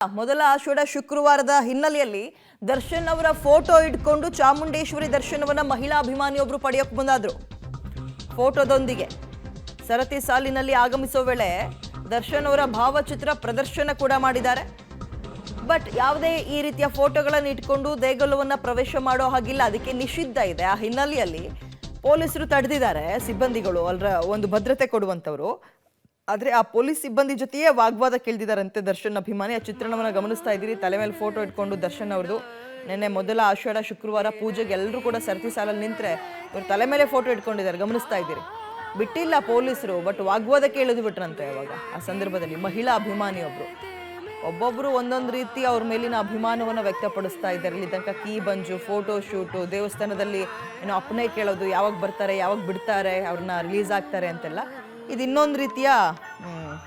ಮೊದಲ ಆಷಾಢ ಶುಕ್ರವಾರದ ಹಿನ್ನೆಲೆಯಲ್ಲಿ ದರ್ಶನ್ ಅವರ ಫೋಟೋ ಇಟ್ಕೊಂಡು ಚಾಮುಂಡೇಶ್ವರಿ ದರ್ಶನವನ್ನ ಮಹಿಳಾ ಅಭಿಮಾನಿಯೊಬ್ಬರು ಪಡೆಯೋಕೆ ಮುಂದಾದ್ರು. ಫೋಟೋದೊಂದಿಗೆ ಸರತಿ ಸಾಲಿನಲ್ಲಿ ಆಗಮಿಸೋ ವೇಳೆ ದರ್ಶನ್ ಅವರ ಭಾವಚಿತ್ರ ಪ್ರದರ್ಶನ ಕೂಡ ಮಾಡಿದ್ದಾರೆ. ಬಟ್ ಯಾವುದೇ ಈ ರೀತಿಯ ಫೋಟೋಗಳನ್ನು ಇಟ್ಕೊಂಡು ದೇಗುಲವನ್ನ ಪ್ರವೇಶ ಮಾಡೋ ಹಾಗಿಲ್ಲ, ಅದಕ್ಕೆ ನಿಷಿದ್ಧ ಇದೆ. ಆ ಹಿನ್ನೆಲೆಯಲ್ಲಿ ಪೊಲೀಸರು ತಡೆದಿದ್ದಾರೆ. ಸಿಬ್ಬಂದಿಗಳು ಒಂದು ಭದ್ರತೆ ಕೊಡುವಂತವರು. ಆದರೆ ಆ ಪೊಲೀಸ್ ಸಿಬ್ಬಂದಿ ಜೊತೆಯೇ ವಾಗ್ವಾದ ಕೇಳಿದಾರಂತೆ ದರ್ಶನ್ ಅಭಿಮಾನಿ. ಆ ಚಿತ್ರಣವನ್ನು ಗಮನಿಸ್ತಾ ಇದ್ದೀರಿ. ತಲೆ ಮೇಲೆ ಫೋಟೋ ಇಟ್ಕೊಂಡು ದರ್ಶನ್ ಅವ್ರದ್ದು ನಿನ್ನೆ ಮೊದಲ ಆಷಾಢ ಶುಕ್ರವಾರ ಪೂಜೆಗೆ ಎಲ್ಲರೂ ಕೂಡ ಸರತಿ ಸಾಲಲ್ಲಿ ನಿಂತರೆ ಇವ್ರು ತಲೆ ಮೇಲೆ ಫೋಟೋ ಇಟ್ಕೊಂಡಿದ್ದಾರೆ, ಗಮನಿಸ್ತಾ ಇದ್ದೀರಿ. ಬಿಟ್ಟಿಲ್ಲ ಪೊಲೀಸರು, ಬಟ್ ವಾಗ್ವಾದ ಕೇಳಿದು ಬಿಟ್ರಂತೆ. ಅವಾಗ ಆ ಸಂದರ್ಭದಲ್ಲಿ ಮಹಿಳಾ ಅಭಿಮಾನಿಯೊಬ್ರು ಒಬ್ಬೊಬ್ರು ಒಂದೊಂದು ರೀತಿ ಅವ್ರ ಮೇಲಿನ ಅಭಿಮಾನವನ್ನು ವ್ಯಕ್ತಪಡಿಸ್ತಾ ಇದ್ದಾರೆ. ಇಲ್ಲಿ ತನಕ ಕೀ ಬಂಜು, ಫೋಟೋ ಶೂಟು, ದೇವಸ್ಥಾನದಲ್ಲಿ ಏನೋ ಅಪ್ಪಣೆ ಕೇಳೋದು, ಯಾವಾಗ ಬರ್ತಾರೆ, ಯಾವಾಗ ಬಿಡ್ತಾರೆ, ಅವ್ರನ್ನ ರಿಲೀಸ್ ಆಗ್ತಾರೆ ಅಂತೆಲ್ಲ. ಇದು ಇನ್ನೊಂದು ರೀತಿಯ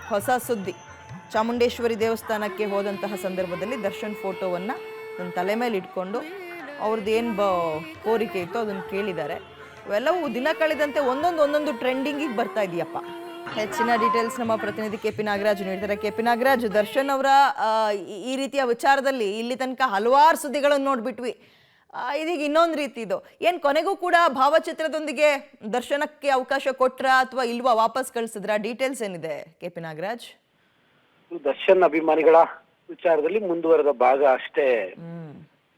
ಹೊಸ ಸುದ್ದಿ. ಚಾಮುಂಡೇಶ್ವರಿ ದೇವಸ್ಥಾನಕ್ಕೆ ಹೋದಂತಹ ಸಂದರ್ಭದಲ್ಲಿ ದರ್ಶನ್ ಫೋಟೋವನ್ನು ನನ್ನ ತಲೆ ಮೇಲೆ ಇಟ್ಕೊಂಡು ಅವ್ರದ್ದು ಏನು ಕೋರಿಕೆ ಇತ್ತು ಅದನ್ನು ಕೇಳಿದ್ದಾರೆ. ಇವೆಲ್ಲವೂ ದಿನ ಕಳೆದಂತೆ ಒಂದೊಂದು ಟ್ರೆಂಡಿಂಗಿಗೆ ಬರ್ತಾ ಇದೆಯಪ್ಪ. ಹೆಚ್ಚಿನ ಡೀಟೇಲ್ಸ್ ನಮ್ಮ ಪ್ರತಿನಿಧಿ ಕೆಪಿ ನಾಗರಾಜ್ ನೀಡ್ತಾರೆ. ಕೆಪಿ ನಾಗರಾಜ್, ದರ್ಶನ್ ಅವರ ಈ ರೀತಿಯ ವಿಚಾರದಲ್ಲಿ ಇಲ್ಲಿ ತನಕ ಹಲವಾರು ಸುದ್ದಿಗಳನ್ನು ನೋಡ್ಬಿಟ್ವಿ. ಇದೀಗ ಇನ್ನೊಂದು ರೀತಿ ಇದು ಏನು, ಕೊನೆಗೂ ಕೂಡ ಭಾವಚಿತ್ರದೊಂದಿಗೆ ದರ್ಶನಕ್ಕೆ ಅವಕಾಶ ಕೊಟ್ರ ಅಥವಾ ಇಲ್ವಾ, ವಾಪಸ್ ಕಳಿಸಿದ್ರ? ಡೀಟೇಲ್ಸ್ ಏನಿದೆ ಕೆಪಿ ನಾಗರಾಜ್? ದರ್ಶನ್ ಅಭಿಮಾನಿಗಳ ವಿಚಾರದಲ್ಲಿ ಮುಂದುವರೆದ ಭಾಗ ಅಷ್ಟೇ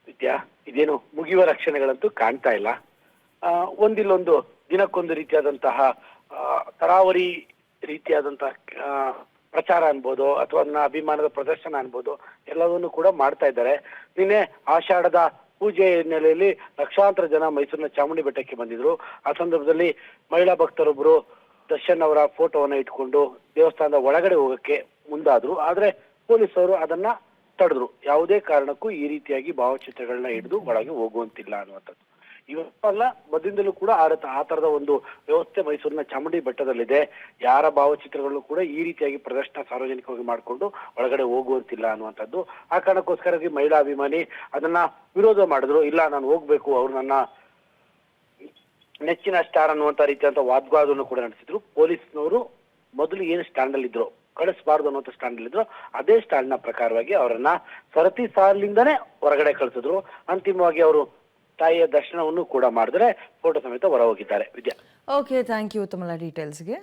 ವಿದ್ಯಾ. ಇದೇನು ಮುಗಿಯುವ ರಕ್ಷಣೆಗಳಂತೂ ಕಾಣ್ತಾ ಇಲ್ಲ. ಒಂದಿಲ್ಲೊಂದು ದಿನಕ್ಕೊಂದು ರೀತಿಯಾದಂತಹ ತರಾವರಿ ರೀತಿಯಾದಂತಹ ಪ್ರಚಾರ ಅನ್ಬೋದು ಅಥವಾ ನನ್ನ ಅಭಿಮಾನದ ಪ್ರದರ್ಶನ ಅನ್ಬೋದು, ಎಲ್ಲವನ್ನೂ ಕೂಡ ಮಾಡ್ತಾ ಇದ್ದಾರೆ. ನಿನ್ನೆ ಆಷಾಢದ ಪೂಜೆ ಹಿನ್ನೆಲೆಯಲ್ಲಿ ಲಕ್ಷಾಂತರ ಜನ ಮೈಸೂರಿನ ಚಾಮುಂಡಿ ಬೆಟ್ಟಕ್ಕೆ ಬಂದಿದ್ರು. ಆ ಸಂದರ್ಭದಲ್ಲಿ ಮಹಿಳಾ ಭಕ್ತರೊಬ್ಬರು ದರ್ಶನ್ ಅವರ ಫೋಟೋವನ್ನ ಇಟ್ಕೊಂಡು ದೇವಸ್ಥಾನದ ಒಳಗಡೆ ಹೋಗಕ್ಕೆ ಮುಂದಾದ್ರು. ಆದ್ರೆ ಪೊಲೀಸರು ಅದನ್ನ ತಡೆದ್ರು. ಯಾವುದೇ ಕಾರಣಕ್ಕೂ ಈ ರೀತಿಯಾಗಿ ಭಾವಚಿತ್ರಗಳನ್ನ ಹಿಡಿದು ಒಳಗೆ ಹೋಗುವಂತಿಲ್ಲ ಅನ್ನುವಂಥದ್ದು. ಇವತ್ತಲ್ಲ ಮೊದಲಿಂದಲೂ ಕೂಡ ಆ ತರದ ಒಂದು ವ್ಯವಸ್ಥೆ ಮೈಸೂರಿನ ಚಾಮುಂಡಿ ಬೆಟ್ಟದಲ್ಲಿದೆ. ಯಾರ ಭಾವಚಿತ್ರಗಳು ಕೂಡ ಈ ರೀತಿಯಾಗಿ ಪ್ರದರ್ಶನ ಸಾರ್ವಜನಿಕವಾಗಿ ಮಾಡಿಕೊಂಡು ಒಳಗಡೆ ಹೋಗುವಂತಿಲ್ಲ ಅನ್ನುವಂಥದ್ದು. ಆ ಕಾರಣಕ್ಕೋಸ್ಕರವಾಗಿ ಮಹಿಳಾ ಅಭಿಮಾನಿ ಅದನ್ನ ವಿರೋಧ ಮಾಡಿದ್ರು. ಇಲ್ಲ, ನಾನು ಹೋಗ್ಬೇಕು, ಅವ್ರು ನನ್ನ ನೆಚ್ಚಿನ ಸ್ಟಾರ್ ಅನ್ನುವಂತ ರೀತಿಯಂತ ವಾಗ್ವಾದವನ್ನು ಕೂಡ ನಡೆಸಿದ್ರು. ಪೊಲೀಸ್ನವರು ಮೊದಲು ಏನು ಸ್ಟ್ಯಾಂಡ್ ಅಲ್ಲಿ ಇದ್ರು, ಕಳಿಸಬಾರ್ದು ಅನ್ನುವಂಥ ಸ್ಟ್ಯಾಂಡ್ ಅಲ್ಲಿ ಇದ್ರು, ಅದೇ ಸ್ಟ್ಯಾಂಡ್ ನ ಪ್ರಕಾರವಾಗಿ ಅವರನ್ನ ಸರತಿ ಸಾಲಿಂದನೇ ಹೊರಗಡೆ ಕಳಿಸಿದ್ರು. ಅಂತಿಮವಾಗಿ ಅವರು ತಾಯಿಯ ದರ್ಶನವನ್ನು ಕೂಡ ಮಾಡಿದ್ರೆ ಫೋಟೋ ಸಮೇತ ಹೊರ ಹೋಗಿದ್ದಾರೆ ವಿದ್ಯಾ. ಓಕೆ, ಥ್ಯಾಂಕ್ ಯು ತಮ್ಮ ಡೀಟೇಲ್ಸ್ಗೆ.